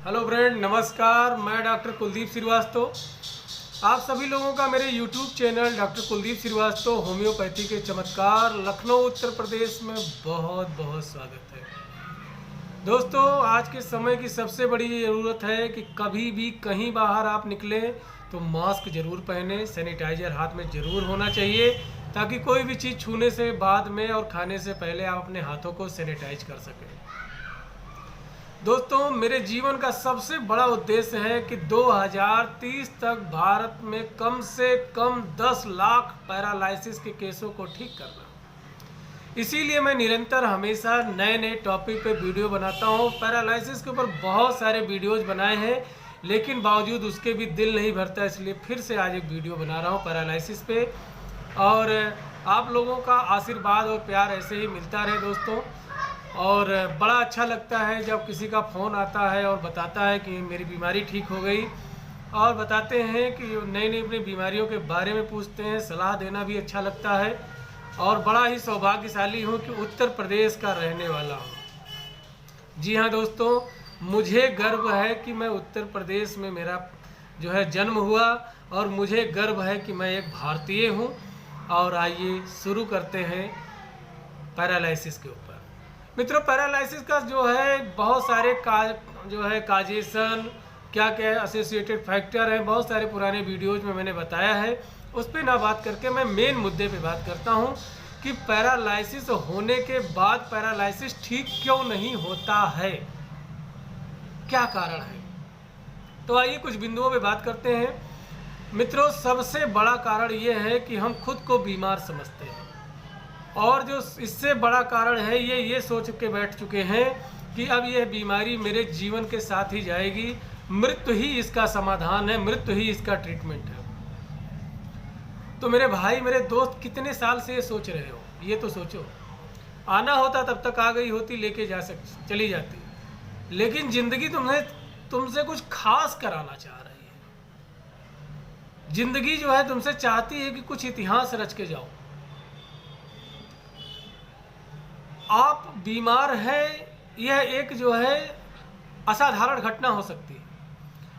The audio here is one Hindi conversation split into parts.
हेलो फ्रेंड, नमस्कार। मैं डॉक्टर कुलदीप श्रीवास्तव। आप सभी लोगों का मेरे YouTube channel doctor Kuldeep Srivastava homeopathy के चमत्कार लखनऊ उत्तर प्रदेश में बहुत बहुत स्वागत है। दोस्तों, आज के समय की सबसे बड़ी ज़रूरत है कि कभी भी कहीं बाहर आप निकलें तो मास्क जरूर पहने, सैनिटाइजर हाथ में ज़रूर होना चाहिए ताकि कोई भी चीज़ छूने से बाद में और खाने से पहले आप अपने हाथों को सैनिटाइज कर सकें। दोस्तों, मेरे जीवन का सबसे बड़ा उद्देश्य है कि 2030 तक भारत में कम से कम 10 लाख पैरालाइसिस के केसों को ठीक करना। इसीलिए मैं निरंतर हमेशा नए नए टॉपिक पे वीडियो बनाता हूँ। पैरालाइसिस के ऊपर बहुत सारे वीडियोज बनाए हैं, लेकिन बावजूद उसके भी दिल नहीं भरता, इसलिए फिर से आज एक वीडियो बना रहा हूँ पैरालाइसिस पे। और आप लोगों का आशीर्वाद और प्यार ऐसे ही मिलता रहे दोस्तों। और बड़ा अच्छा लगता है जब किसी का फ़ोन आता है और बताता है कि मेरी बीमारी ठीक हो गई, और बताते हैं कि नई नई अपनी बीमारियों के बारे में पूछते हैं। सलाह देना भी अच्छा लगता है और बड़ा ही सौभाग्यशाली हूँ कि उत्तर प्रदेश का रहने वाला हूँ। जी हाँ दोस्तों, मुझे गर्व है कि मैं उत्तर प्रदेश में मेरा जो है जन्म हुआ, और मुझे गर्व है कि मैं एक भारतीय हूँ। और आइए शुरू करते हैं पैरालाइसिस के ऊपर। मित्रों, पैरालाइसिस का जो है बहुत सारे काजेशन क्या क्या एसोसिएटेड फैक्टर हैं, बहुत सारे पुराने वीडियोज में मैंने बताया है। उस पर ना बात करके मैं मेन मुद्दे पे बात करता हूँ कि पैरालाइसिस होने के बाद पैरालाइसिस ठीक क्यों नहीं होता है, क्या कारण है। तो आइए कुछ बिंदुओं पे बात करते हैं। मित्रों, सबसे बड़ा कारण ये है कि हम खुद को बीमार समझते हैं, और जो इससे बड़ा कारण है ये सोच के बैठ चुके हैं कि अब यह बीमारी मेरे जीवन के साथ ही जाएगी, मृत्यु ही इसका समाधान है, मृत्यु ही इसका ट्रीटमेंट है। तो मेरे भाई, मेरे दोस्त, कितने साल से ये सोच रहे हो? ये तो सोचो। आना होता तब तक आ गई होती, लेके चली जाती। लेकिन जिंदगी तुमसे कुछ खास कराना चाह रही है। जिंदगी जो है तुमसे चाहती है कि कुछ इतिहास रच के जाओ। आप बीमार हैं, यह एक जो है असाधारण घटना हो सकती है,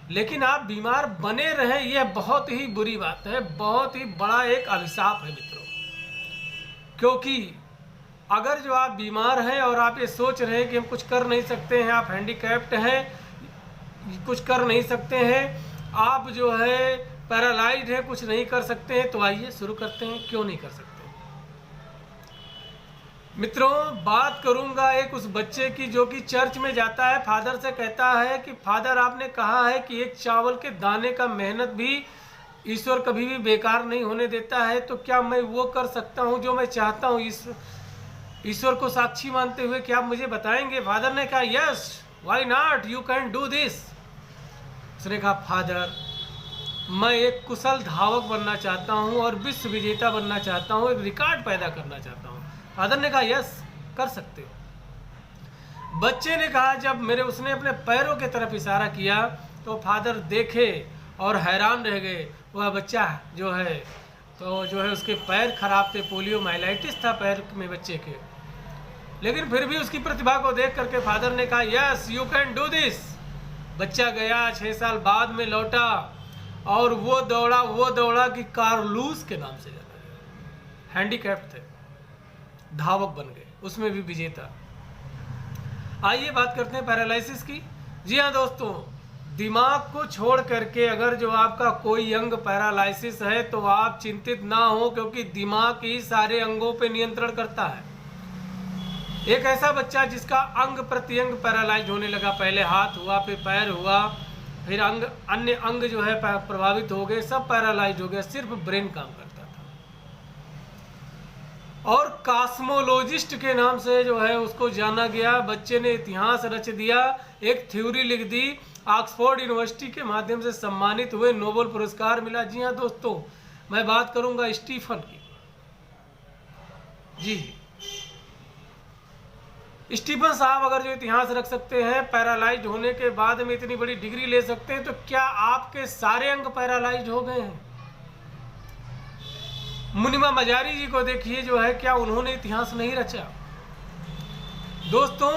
लेकिन आप बीमार बने रहें यह बहुत ही बुरी बात है, बहुत ही बड़ा एक अभिशाप है मित्रों। क्योंकि अगर जो आप बीमार हैं और आप ये सोच रहे हैं कि हम कुछ कर नहीं सकते हैं, आप हैंडीकैप्ड हैं, कुछ कर नहीं सकते हैं, आप जो है पैरालाइज्ड हैं, कुछ नहीं कर सकते हैं, तो आइए शुरू करते हैं क्यों नहीं कर सकते। मित्रों, बात करूंगा एक उस बच्चे की जो कि चर्च में जाता है, फादर से कहता है कि फादर, आपने कहा है कि एक चावल के दाने का मेहनत भी ईश्वर कभी भी बेकार नहीं होने देता है, तो क्या मैं वो कर सकता हूँ जो मैं चाहता हूँ ईश्वर को साक्षी मानते हुए? क्या आप मुझे बताएंगे? फादर ने कहा, yes, why not, you can do this. उसने कहा, फादर, मैं एक कुशल धावक बनना चाहता हूँ और विश्व विजेता बनना चाहता हूँ, एक रिकॉर्ड पैदा करना चाहता हूँ। फादर ने कहा, यस, कर सकते हो। बच्चे ने कहा, उसने अपने पैरों की तरफ इशारा किया तो फादर देखे और हैरान रह गए। वह बच्चा जो है उसके पैर खराब थे, पोलियो माइलाइटिस था पैर में बच्चे के, लेकिन फिर भी उसकी प्रतिभा को देख करके फादर ने कहा, yes, you can do this. बच्चा गया, 6 साल बाद में लौटा और वो दौड़ा कि कार्लूस के नाम से जाना गया। हैंडीकैप्ड थे, धावक बन गए, उसमें भी विजेता। आइए बात करते हैं पैरालाइसिस की। जी हाँ दोस्तों, दिमाग को छोड़ करके अगर जो आपका कोई अंग पैरालाइसिस है तो आप चिंतित ना हो, क्योंकि दिमाग ही सारे अंगों पे नियंत्रण करता है। एक ऐसा बच्चा जिसका अंग प्रत्यंग पैरालाइज होने लगा, पहले हाथ हुआ, फिर पैर हुआ, फिर अन्य अंग जो है प्रभावित हो गए, सब पैरालाइज हो गया, सिर्फ ब्रेन काम करता था। और कॉस्मोलॉजिस्ट के नाम से जो है उसको जाना गया। बच्चे ने इतिहास रच दिया, एक थ्योरी लिख दी, ऑक्सफोर्ड यूनिवर्सिटी के माध्यम से सम्मानित हुए, नोबेल पुरस्कार मिला। जी हाँ दोस्तों, मैं बात करूंगा स्टीफन की। जी, स्टीफन साहब अगर जो इतिहास रख सकते हैं, पैरालाइज्ड होने के बाद में इतनी बड़ी डिग्री ले सकते हैं, तो क्या आपके सारे अंग पैरालाइज्ड हो गए हैं? मुनिमा मजारी जी को देखिए, जो है क्या उन्होंने इतिहास नहीं रचा? दोस्तों,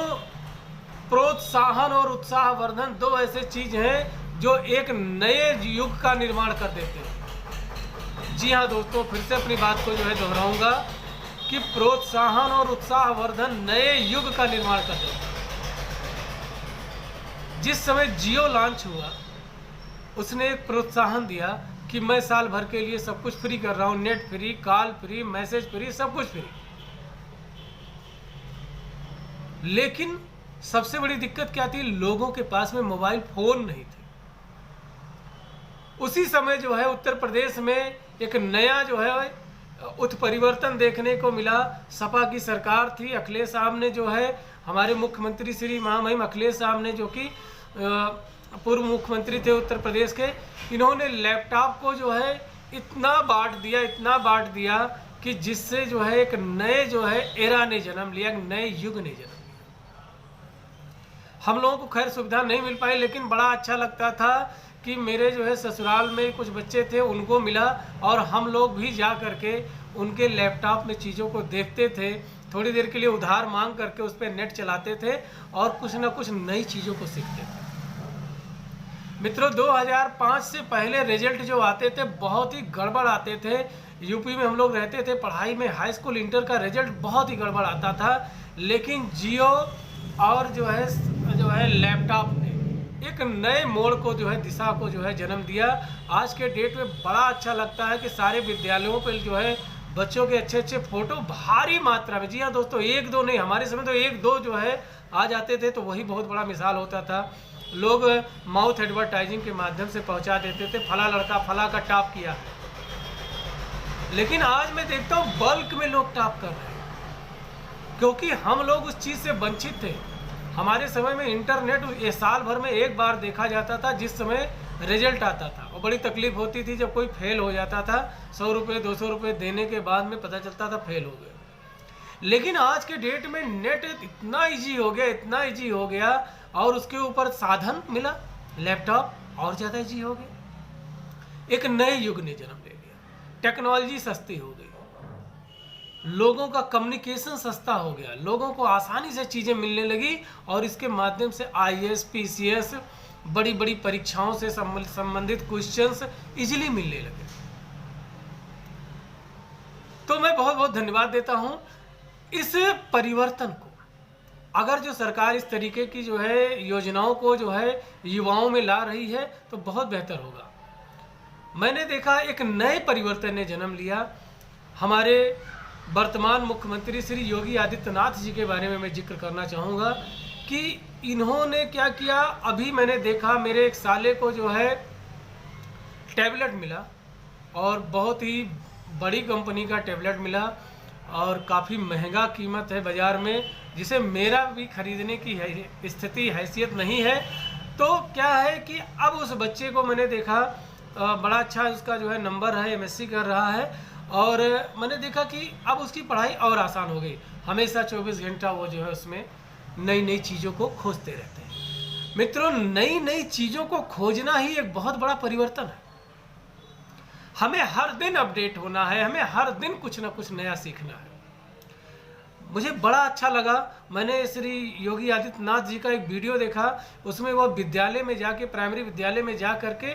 प्रोत्साहन और उत्साहवर्धन दो ऐसे चीज हैं जो एक नए युग का निर्माण कर देते हैं। जी हाँ दोस्तों, फिर से अपनी बात को जो है दोहराऊंगा कि प्रोत्साहन और उत्साहवर्धन नए युग का निर्माण कर देते हैं। जिस समय जियो लॉन्च हुआ, उसने एक प्रोत्साहन दिया कि मैं साल भर के लिए सब कुछ फ्री कर रहा हूं, net free, call free, message free, सब कुछ फ्री। लेकिन सबसे बड़ी दिक्कत क्या थी? लोगों के पास में मोबाइल फोन नहीं थे। उसी समय जो है उत्तर प्रदेश में एक नया जो है उत्परिवर्तन देखने को मिला। सपा की सरकार थी, अखिलेश साहब ने जो है, हमारे मुख्यमंत्री श्री महामहिम अखिलेश साहब ने, जो कि पूर्व मुख्यमंत्री थे उत्तर प्रदेश के, इन्होंने लैपटॉप को जो है इतना बांट दिया कि जिससे जो है एक नए जो है एरा ने जन्म लिया, एक नए युग ने जन्म लिया। हम लोगों को खैर सुविधा नहीं मिल पाई, लेकिन बड़ा अच्छा लगता था कि मेरे जो है ससुराल में कुछ बच्चे थे, उनको मिला, और हम लोग भी जा करके उनके लैपटॉप में चीज़ों को देखते थे, थोड़ी देर के लिए उधार मांग करके उस पर नेट चलाते थे और कुछ ना कुछ नई चीज़ों को सीखते थे। मित्रों, 2005 से पहले रिजल्ट जो आते थे बहुत ही गड़बड़ आते थे। यूपी में हम लोग रहते थे, पढ़ाई में हाई स्कूल इंटर का रिजल्ट बहुत ही गड़बड़ आता था। लेकिन जियो और जो है लैपटॉप ने एक नए मोड़ को जो है, दिशा को जो है जन्म दिया। आज के डेट में बड़ा अच्छा लगता है कि सारे विद्यालयों पर जो है बच्चों के अच्छे अच्छे फोटो भारी मात्रा में, जी हाँ दोस्तों, एक दो नहीं, हमारे समय तो एक दो जो है आ जाते थे तो वही बहुत बड़ा मिसाल होता था। लोग माउथ एडवर्टाइजिंग के माध्यम से पहुंचा देते थे, फला लड़का फला का टॉप किया। लेकिन आज मैं देखता हूँ बल्क में लोग टॉप कर रहे हैं, क्योंकि हम लोग उस चीज़ से वंचित थे। हमारे समय में इंटरनेट ये साल भर में एक बार देखा जाता था, जिस समय रिजल्ट आता था, और बड़ी तकलीफ होती थी जब कोई फेल हो जाता था। 100 रुपये 200 रुपये देने के बाद में पता चलता था फेल हो गए। लेकिन आज के डेट में नेट इतना ईजी हो गया, और उसके ऊपर साधन मिला लैपटॉप, और ज़्यादा ईजी हो गया। एक नए युग ने जन्म ले लिया। टेक्नोलॉजी सस्ती हो गई, लोगों का कम्युनिकेशन सस्ता हो गया, लोगों को आसानी से चीज़ें मिलने लगी, और इसके माध्यम से IAS PCS बड़ी बड़ी परीक्षाओं से संबंधित क्वेश्चंस इजीली मिलने लगे। तो मैं बहुत बहुत धन्यवाद देता हूं इस परिवर्तन को। अगर जो सरकार इस तरीके की जो है योजनाओं को जो है युवाओं में ला रही है तो बहुत बेहतर होगा। मैंने देखा एक नए परिवर्तन ने जन्म लिया। हमारे वर्तमान मुख्यमंत्री श्री योगी आदित्यनाथ जी के बारे में मैं जिक्र करना चाहूँगा कि इन्होंने क्या किया। अभी मैंने देखा मेरे एक साले को जो है टैबलेट मिला, और बहुत ही बड़ी कंपनी का टैबलेट मिला, और काफ़ी महंगा कीमत है बाज़ार में, जिसे मेरा भी खरीदने की स्थिति हैसियत नहीं है। तो क्या है कि अब उस बच्चे को मैंने देखा, बड़ा अच्छा उसका जो है नंबर है, MSc कर रहा है, और मैंने देखा कि अब उसकी पढ़ाई और आसान हो गई। हमेशा 24 घंटा वो जो है उसमें नई नई चीज़ों को खोजते रहते हैं। मित्रों, नई नई चीज़ों को खोजना ही एक बहुत बड़ा परिवर्तन है। हमें हर दिन अपडेट होना है, हमें हर दिन कुछ ना कुछ नया सीखना है। मुझे बड़ा अच्छा लगा, मैंने श्री योगी आदित्यनाथ जी का एक वीडियो देखा, उसमें वो विद्यालय में जाके, प्राइमरी विद्यालय में जा करके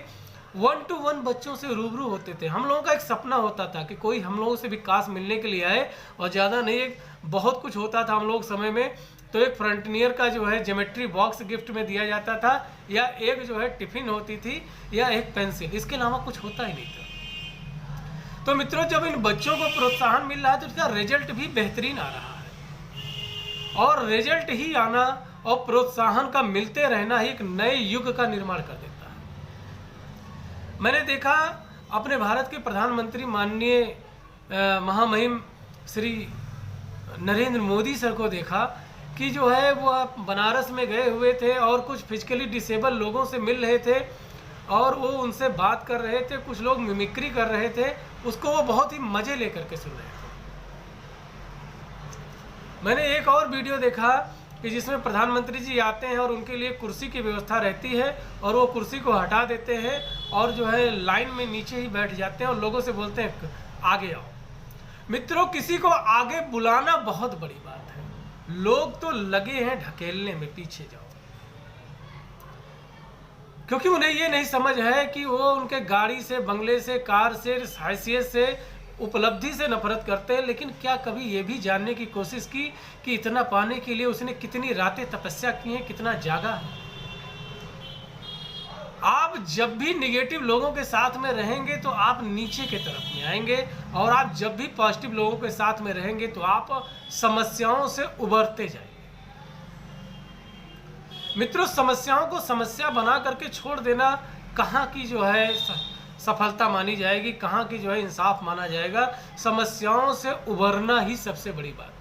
1-to-1 बच्चों से रूबरू होते थे। हम लोगों का एक सपना होता था कि कोई हम लोगों से विकास मिलने के लिए आए, और ज़्यादा नहीं, एक बहुत कुछ होता था हम लोग समय में। तो एक फ्रंटियर का जो है ज्योमेट्री बॉक्स गिफ्ट में दिया जाता था, या एक जो है टिफिन होती थी, या एक पेंसिल, इसके अलावा कुछ होता ही नहीं था। तो मित्रों, जब इन बच्चों को प्रोत्साहन मिल रहा है तो इसका रिजल्ट भी बेहतरीन आ रहा है, और रिजल्ट ही आना और प्रोत्साहन का मिलते रहना ही एक नए युग का निर्माण कर देता है। मैंने देखा अपने भारत के प्रधानमंत्री माननीय महामहिम श्री नरेंद्र मोदी सर को देखा कि जो है वो बनारस में गए हुए थे, और कुछ फिजिकली डिसेबल लोगों से मिल रहे थे, और वो उनसे बात कर रहे थे, कुछ लोग मिमिक्री कर रहे थे, उसको वो बहुत ही मजे लेकर के सुन रहे थे। मैंने एक और वीडियो देखा कि जिसमें प्रधानमंत्री जी आते हैं और उनके लिए कुर्सी की व्यवस्था रहती है, और वो कुर्सी को हटा देते हैं और जो है लाइन में नीचे ही बैठ जाते हैं और लोगों से बोलते हैं आगे आओ। मित्रों, किसी को आगे बुलाना बहुत बड़ी बात है। लोग तो लगे हैं ढकेलने में, पीछे जाओ, क्योंकि उन्हें ये नहीं समझ है कि वो उनके गाड़ी से, बंगले से, कार से, हैसियत से, उपलब्धि से नफरत करते हैं। लेकिन क्या कभी ये भी जानने की कोशिश की कि इतना पाने के लिए उसने कितनी रातें तपस्या की हैं, कितना जागा है। आप जब भी निगेटिव लोगों के साथ में रहेंगे तो आप नीचे के तरफ में आएंगे, और आप जब भी पॉजिटिव लोगों के साथ में रहेंगे तो आप समस्याओं से उबरते जाएंगे। मित्रों, समस्याओं को समस्या बना करके छोड़ देना कहाँ की जो है सफलता मानी जाएगी, कहाँ की जो है इंसाफ माना जाएगा। समस्याओं से उबरना ही सबसे बड़ी बात है।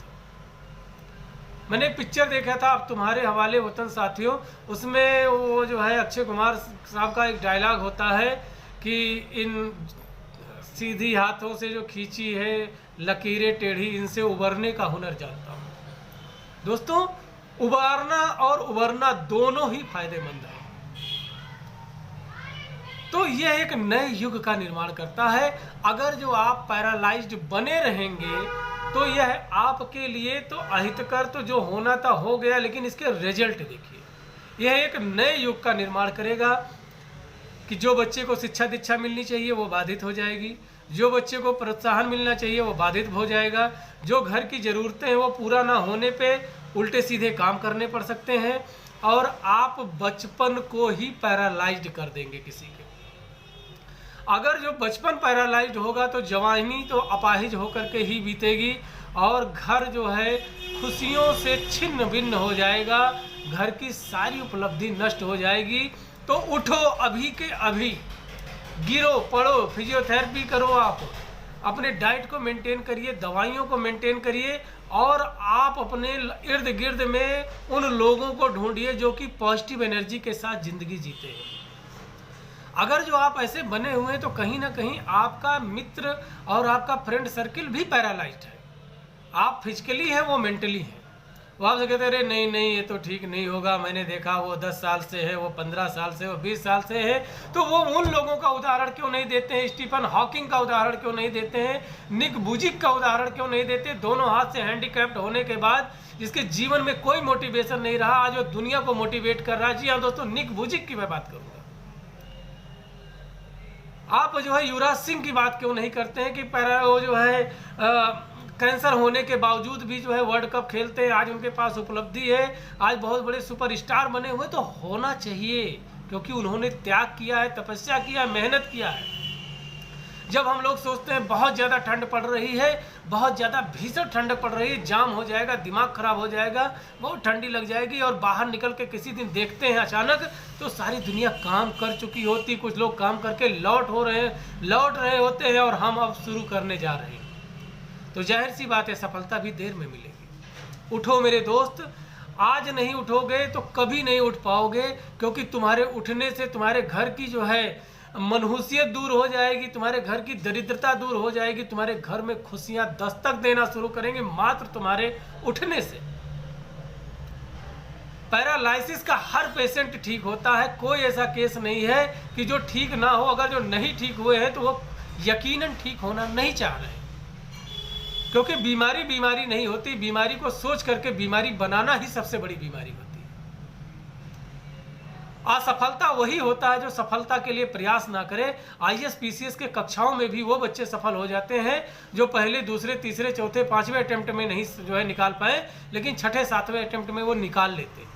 मैंने एक पिक्चर देखा था, अब तुम्हारे हवाले वतन साथियों, उसमें वो जो है अक्षय कुमार साहब का एक डायलॉग होता है कि इन सीधी हाथों से जो खींची है लकीरें टेढ़ी, इनसे उबरने का हुनर जानता हूँ। दोस्तों, उबारना और उबरना दोनों ही फायदेमंद है। तो यह एक नए युग का निर्माण करता है। अगर जो आप पैरालाइज्ड बने रहेंगे तो यह आपके लिए तो अहितकर, तो जो होना था हो गया, लेकिन इसके रिजल्ट देखिए, यह एक नए युग का निर्माण करेगा कि जो बच्चे को शिक्षा दीक्षा मिलनी चाहिए वो बाधित हो जाएगी, जो बच्चे को प्रोत्साहन मिलना चाहिए वो बाधित हो जाएगा, जो घर की ज़रूरतें हैं वो पूरा ना होने पे उल्टे सीधे काम करने पड़ सकते हैं, और आप बचपन को ही पैरालाइज्ड कर देंगे किसी के। अगर जो बचपन पैरालाइज्ड होगा तो जवानी तो अपाहिज होकर के ही बीतेगी, और घर जो है खुशियों से छिन्न भिन्न हो जाएगा, घर की सारी उपलब्धि नष्ट हो जाएगी। तो उठो अभी के अभी, गिरो पड़ो, फिजियोथेरेपी करो, आप अपने डाइट को मेंटेन करिए, दवाइयों को मेंटेन करिए, और आप अपने इर्द गिर्द में उन लोगों को ढूंढिए जो कि पॉजिटिव एनर्जी के साथ ज़िंदगी जीते हैं। अगर जो आप ऐसे बने हुए हैं तो कहीं ना कहीं आपका मित्र और आपका फ्रेंड सर्किल भी पैरालाइज्ड है। आप फिजिकली हैं, वो मेंटली है। वो आपसे कहते हैं अरे नहीं नहीं ये तो ठीक नहीं होगा, मैंने देखा वो 10 साल से है, वो 15 साल से, वो 20 साल से है। तो वो उन लोगों का उदाहरण क्यों नहीं देते हैं? स्टीफन हॉकिंग का उदाहरण क्यों नहीं देते हैं? निक वुजिक का उदाहरण क्यों नहीं देते? दोनों हाथ से हैंडीकैप्ड होने के बाद जिसके जीवन में कोई मोटिवेशन नहीं रहा, आज वो दुनिया को मोटिवेट कर रहा है। जी हाँ दोस्तों, निक वुजिक की मैं बात करूँगा। आप जो है युवराज सिंह की बात क्यों नहीं करते हैं कि वो जो है कैंसर होने के बावजूद भी जो है वर्ल्ड कप खेलते हैं, आज उनके पास उपलब्धि है, आज बहुत बड़े सुपरस्टार बने हुए। तो होना चाहिए, क्योंकि उन्होंने त्याग किया है, तपस्या किया है, मेहनत किया है। जब हम लोग सोचते हैं बहुत ज़्यादा ठंड पड़ रही है, बहुत ज़्यादा भीषण ठंड पड़ रही है, जाम हो जाएगा, दिमाग खराब हो जाएगा, बहुत ठंडी लग जाएगी, और बाहर निकल के किसी दिन देखते हैं अचानक तो सारी दुनिया काम कर चुकी होती, कुछ लोग काम करके लौट रहे होते हैं, और हम अब शुरू करने जा रहे हैं। तो जाहिर सी बात है सफलता भी देर में मिलेगी। उठो मेरे दोस्त, आज नहीं उठोगे तो कभी नहीं उठ पाओगे, क्योंकि तुम्हारे उठने से तुम्हारे घर की जो है मनहूसियत दूर हो जाएगी, तुम्हारे घर की दरिद्रता दूर हो जाएगी, तुम्हारे घर में खुशियां दस्तक देना शुरू करेंगे मात्र तुम्हारे उठने से। पैरालाइसिस का हर पेशेंट ठीक होता है, कोई ऐसा केस नहीं है कि जो ठीक ना हो। अगर जो नहीं ठीक हुए हैं तो वो यकीनन ठीक होना नहीं चाह रहे, क्योंकि बीमारी नहीं होती, बीमारी को सोच करके बीमारी बनाना ही सबसे बड़ी बीमारी होती है। असफलता वही होता है जो सफलता के लिए प्रयास ना करे। IAS PCS के कक्षाओं में भी वो बच्चे सफल हो जाते हैं जो पहले, दूसरे, तीसरे, चौथे, 5वें अटेम्प्ट में नहीं जो है निकाल पाए, लेकिन 6ठे, 7वें अटेम्प्ट में वो निकाल लेते।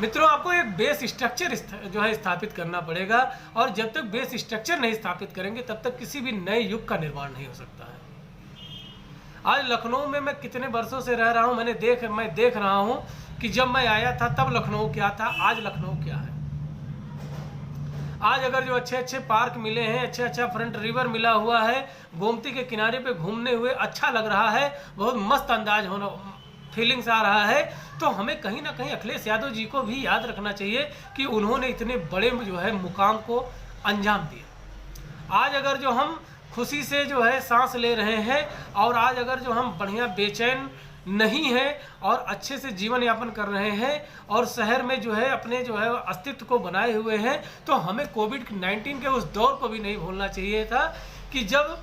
मित्रों, आपको एक बेस स्ट्रक्चर जो है स्थापित करना पड़ेगा, और जब तक बेस स्ट्रक्चर नहीं स्थापित करेंगे तब तक किसी भी नए युग का निर्माण नहीं हो सकता है। आज लखनऊ में मैं कितने वर्षों से रह रहा हूँ, मैं देख रहा हूँ कि जब मैं आया था तब लखनऊ क्या था, आज लखनऊ क्या है। आज अगर जो अच्छे पार्क मिले हैं, अच्छा फ्रंट रिवर मिला हुआ है, गोमती के किनारे पे घूमने हुए अच्छा लग रहा है, बहुत मस्त अंदाज होना, फीलिंग्स आ रहा है, तो हमें कहीं ना कहीं अखिलेश यादव जी को भी याद रखना चाहिए कि उन्होंने इतने बड़े जो है मुकाम को अंजाम दिया। आज अगर जो हम खुशी से जो है सांस ले रहे हैं, और आज अगर जो हम बढ़िया बेचैन नहीं है और अच्छे से जीवन यापन कर रहे हैं, और शहर में जो है अपने जो है अस्तित्व को बनाए हुए हैं, तो हमें कोविड-19 के उस दौर को भी नहीं भूलना चाहिए था कि जब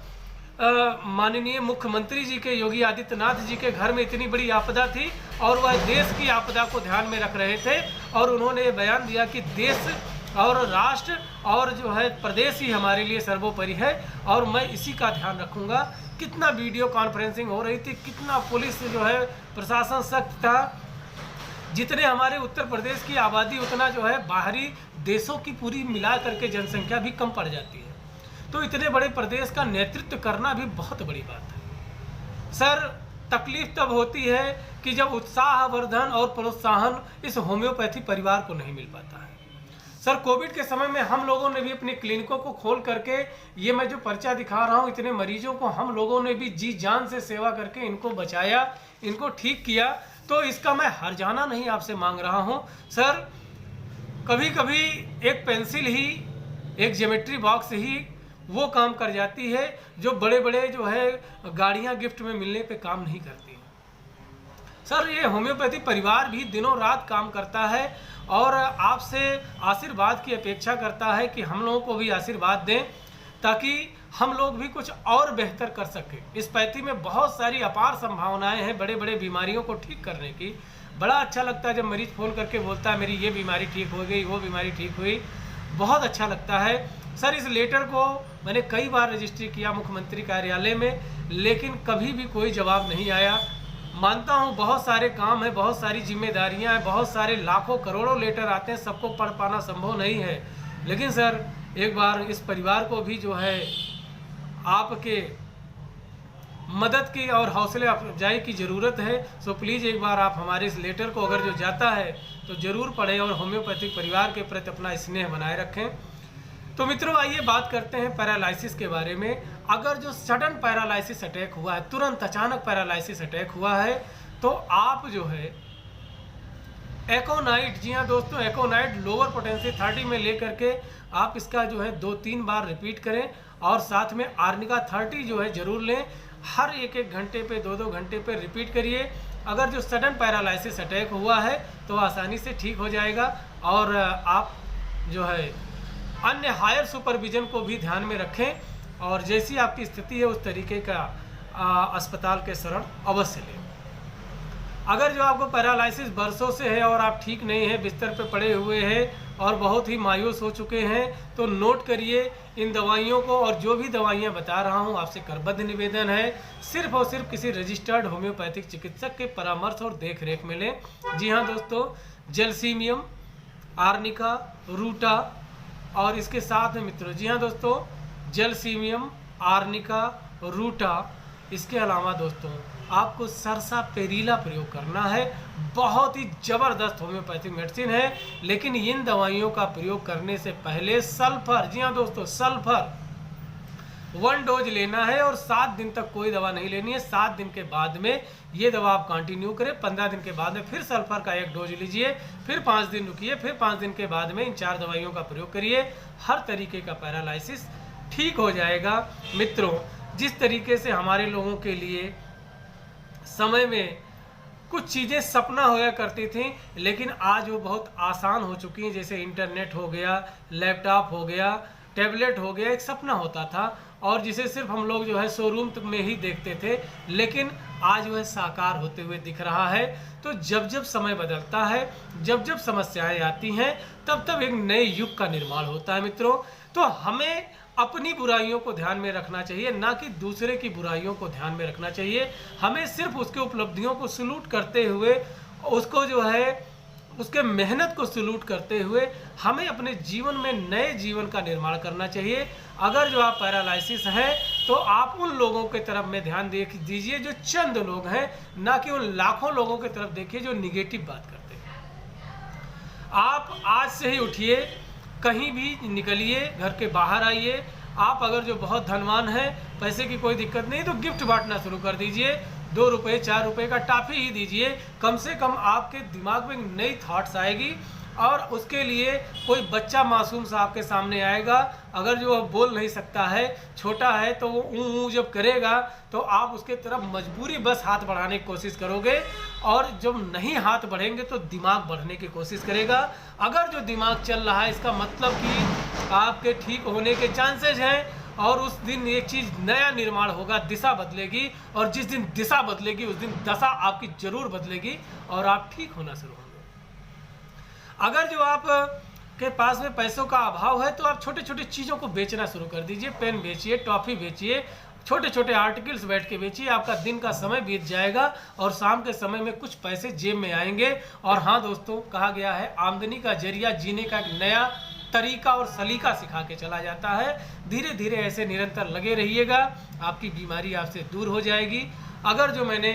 माननीय मुख्यमंत्री जी के योगी आदित्यनाथ जी के घर में इतनी बड़ी आपदा थी और वह देश की आपदा को ध्यान में रख रहे थे और उन्होंने ये बयान दिया कि देश और राष्ट्र और जो है प्रदेश ही हमारे लिए सर्वोपरि है और मैं इसी का ध्यान रखूंगा। कितना वीडियो कॉन्फ्रेंसिंग हो रही थी, कितना पुलिस जो है प्रशासन सख्त था। जितने हमारे उत्तर प्रदेश की आबादी उतना जो है बाहरी देशों की पूरी मिला करके जनसंख्या भी कम पड़ जाती है। तो इतने बड़े प्रदेश का नेतृत्व करना भी बहुत बड़ी बात है। सर तकलीफ तब होती है कि जब उत्साहवर्धन और प्रोत्साहन इस होम्योपैथी परिवार को नहीं मिल पाता है। सर कोविड के समय में हम लोगों ने भी अपने क्लिनिकों को खोल करके, ये मैं जो पर्चा दिखा रहा हूँ, इतने मरीजों को हम लोगों ने भी जी जान से सेवा करके इनको बचाया, इनको ठीक किया। तो इसका मैं हर्जाना नहीं आपसे मांग रहा हूँ। सर कभी कभी एक पेंसिल ही, एक ज्योमेट्री बॉक्स ही वो काम कर जाती है जो बड़े बड़े जो है गाड़ियाँ गिफ्ट में मिलने पे काम नहीं करती। सर ये होम्योपैथी परिवार भी दिनों रात काम करता है और आपसे आशीर्वाद की अपेक्षा करता है कि हम लोगों को भी आशीर्वाद दें ताकि हम लोग भी कुछ और बेहतर कर सकें। इस पैथी में बहुत सारी अपार संभावनाएं हैं बड़े बड़े बीमारियों को ठीक करने की। बड़ा अच्छा लगता है जब मरीज फ़ोन करके बोलता है मेरी ये बीमारी ठीक हो गई, वो बीमारी ठीक हुई, बहुत अच्छा लगता है। सर इस लेटर को मैंने कई बार रजिस्ट्री किया मुख्यमंत्री कार्यालय में, लेकिन कभी भी कोई जवाब नहीं आया। मानता हूँ बहुत सारे काम हैं, बहुत सारी जिम्मेदारियां हैं, बहुत सारे लाखों करोड़ों लेटर आते हैं, सबको पढ़ पाना संभव नहीं है। लेकिन सर एक बार इस परिवार को भी जो है आपके मदद की और हौसले अफजाई की ज़रूरत है। सो प्लीज़ एक बार आप हमारे इस लेटर को अगर जो जाता है तो ज़रूर पढ़ें और होम्योपैथिक परिवार के प्रति अपना स्नेह बनाए रखें। तो मित्रों आइए बात करते हैं पैरालिसिस के बारे में। अगर जो सडन पैरालिसिस अटैक हुआ है, तुरंत अचानक पैरालिसिस अटैक हुआ है, तो आप जो है एकोनाइट, जी हाँ दोस्तों, एकोनाइट लोअर पोटेंसी 30 में लेकर के आप इसका जो है 2-3 बार रिपीट करें और साथ में आर्निका 30 जो है ज़रूर लें। हर 1-1 घंटे पे 2-2 घंटे पे रिपीट करिए। अगर जो सडन पैरालिसिस अटैक हुआ है तो आसानी से ठीक हो जाएगा और आप जो है अन्य हायर सुपरविजन को भी ध्यान में रखें और जैसी आपकी स्थिति है उस तरीके का अस्पताल के शरण अवश्य लें। अगर जो आपको पैरालिसिस बरसों से है और आप ठीक नहीं है, बिस्तर पे पड़े हुए हैं और बहुत ही मायूस हो चुके हैं, तो नोट करिए इन दवाइयों को और जो भी दवाइयाँ बता रहा हूँ आपसे करबद्ध निवेदन है सिर्फ और सिर्फ किसी रजिस्टर्ड होम्योपैथिक चिकित्सक के परामर्श और देख रेख में लें। जी हाँ दोस्तों, जेलसीमियम, आर्निका, रूटा और इसके साथ में मित्रों, जी हाँ दोस्तों, जेलसीमियम, आर्निका, रूटा, इसके अलावा दोस्तों आपको सरसा पेरीला प्रयोग करना है। बहुत ही ज़बरदस्त होम्योपैथिक मेडिसिन है, लेकिन इन दवाइयों का प्रयोग करने से पहले सल्फर, जी हाँ दोस्तों, सल्फर 1 डोज लेना है और 7 दिन तक कोई दवा नहीं लेनी है। 7 दिन के बाद में ये दवा आप कंटिन्यू करें। 15 दिन के बाद में फिर सल्फर का 1 डोज लीजिए, फिर 5 दिन रुकिए, फिर 5 दिन के बाद में इन 4 दवाइयों का प्रयोग करिए। हर तरीके का पैरालिसिस ठीक हो जाएगा। मित्रों, जिस तरीके से हमारे लोगों के लिए समय में कुछ चीज़ें सपना होया करती थी, लेकिन आज वो बहुत आसान हो चुकी हैं। जैसे इंटरनेट हो गया, लैपटॉप हो गया, टैबलेट हो गया, एक सपना होता था और जिसे सिर्फ हम लोग जो है शोरूम में ही देखते थे, लेकिन आज वह साकार होते हुए दिख रहा है। तो जब जब समय बदलता है, जब जब समस्याएं आती हैं, तब तब एक नए युग का निर्माण होता है मित्रों। तो हमें अपनी बुराइयों को ध्यान में रखना चाहिए, ना कि दूसरे की बुराइयों को ध्यान में रखना चाहिए। हमें सिर्फ उसके उपलब्धियों को सलूट करते हुए, उसको जो है उसके मेहनत को सलूट करते हुए हमें अपने जीवन में नए जीवन का निर्माण करना चाहिए। अगर जो आप पैरालिसिस हैं तो आप उन लोगों के तरफ में ध्यान दीजिए जो चंद लोग हैं, ना कि उन लाखों लोगों की तरफ देखिए जो निगेटिव बात करते हैं। आप आज से ही उठिए, कहीं भी निकलिए, घर के बाहर आइए। आप अगर जो बहुत धनवान हैं, पैसे की कोई दिक्कत नहीं, तो गिफ्ट बांटना शुरू कर दीजिए। 2 रुपये 4 रुपये का टॉफी ही दीजिए। कम से कम आपके दिमाग में नई थॉट्स आएगी और उसके लिए कोई बच्चा मासूम सा आपके सामने आएगा। अगर जो वह बोल नहीं सकता है, छोटा है, तो वो ऊँ जब करेगा तो आप उसके तरफ मजबूरी बस हाथ बढ़ाने की कोशिश करोगे और जब नहीं हाथ बढ़ेंगे तो दिमाग बढ़ने की कोशिश करेगा। अगर जो दिमाग चल रहा है, इसका मतलब कि आपके ठीक होने के चांसेस हैं और उस दिन एक चीज़ नया निर्माण होगा, दिशा बदलेगी, और जिस दिन दिशा बदलेगी उस दिन दशा आपकी जरूर बदलेगी और आप ठीक होना शुरू होंगे। अगर जो आप के पास में पैसों का अभाव है तो आप छोटे छोटे चीज़ों को बेचना शुरू कर दीजिए। पेन बेचिए, टॉफ़ी बेचिए, छोटे छोटे आर्टिकल्स बैठ के बेचिए। आपका दिन का समय बीत जाएगा और शाम के समय में कुछ पैसे जेब में आएंगे। और हाँ दोस्तों, कहा गया है आमदनी का जरिया जीने का एक नया तरीका और सलीका सिखा के चला जाता है। धीरे धीरे ऐसे निरंतर लगे रहिएगा, आपकी बीमारी आपसे दूर हो जाएगी। अगर जो मैंने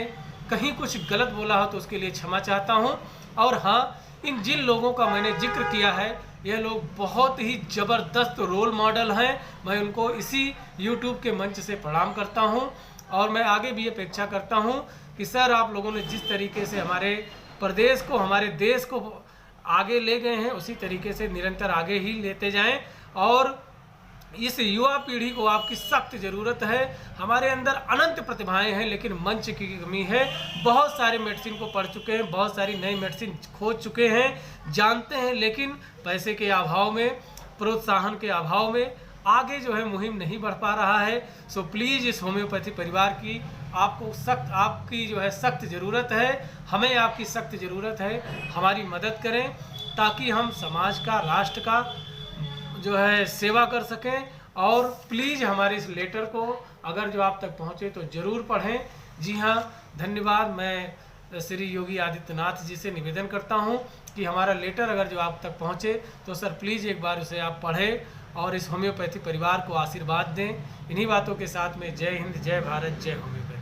कहीं कुछ गलत बोला हो तो उसके लिए क्षमा चाहता हूँ। और हाँ, जिन लोगों का मैंने जिक्र किया है यह लोग बहुत ही ज़बरदस्त रोल मॉडल हैं। मैं उनको इसी YouTube के मंच से प्रणाम करता हूं और मैं आगे भी अपेक्षा करता हूं कि सर, आप लोगों ने जिस तरीके से हमारे प्रदेश को, हमारे देश को आगे ले गए हैं उसी तरीके से निरंतर आगे ही लेते जाएं। और इस युवा पीढ़ी को आपकी सख्त ज़रूरत है। हमारे अंदर अनंत प्रतिभाएं हैं लेकिन मंच की कमी है। बहुत सारे मेडिसिन को पढ़ चुके हैं, बहुत सारी नई मेडिसिन खोज चुके हैं, जानते हैं, लेकिन पैसे के अभाव में, प्रोत्साहन के अभाव में आगे जो है मुहिम नहीं बढ़ पा रहा है। सो प्लीज़ इस होम्योपैथी परिवार की आपकी जो है सख्त ज़रूरत है। हमें आपकी सख्त ज़रूरत है। हमारी मदद करें ताकि हम समाज का, राष्ट्र का जो है सेवा कर सकें। और प्लीज़ हमारे इस लेटर को अगर जो आप तक पहुँचे तो ज़रूर पढ़ें। जी हाँ, धन्यवाद। मैं श्री योगी आदित्यनाथ जी से निवेदन करता हूँ कि हमारा लेटर अगर जो आप तक पहुँचे तो सर प्लीज़ एक बार उसे आप पढ़ें और इस होम्योपैथी परिवार को आशीर्वाद दें। इन्हीं बातों के साथ में जय हिंद, जय भारत, जय होम्योपैथी।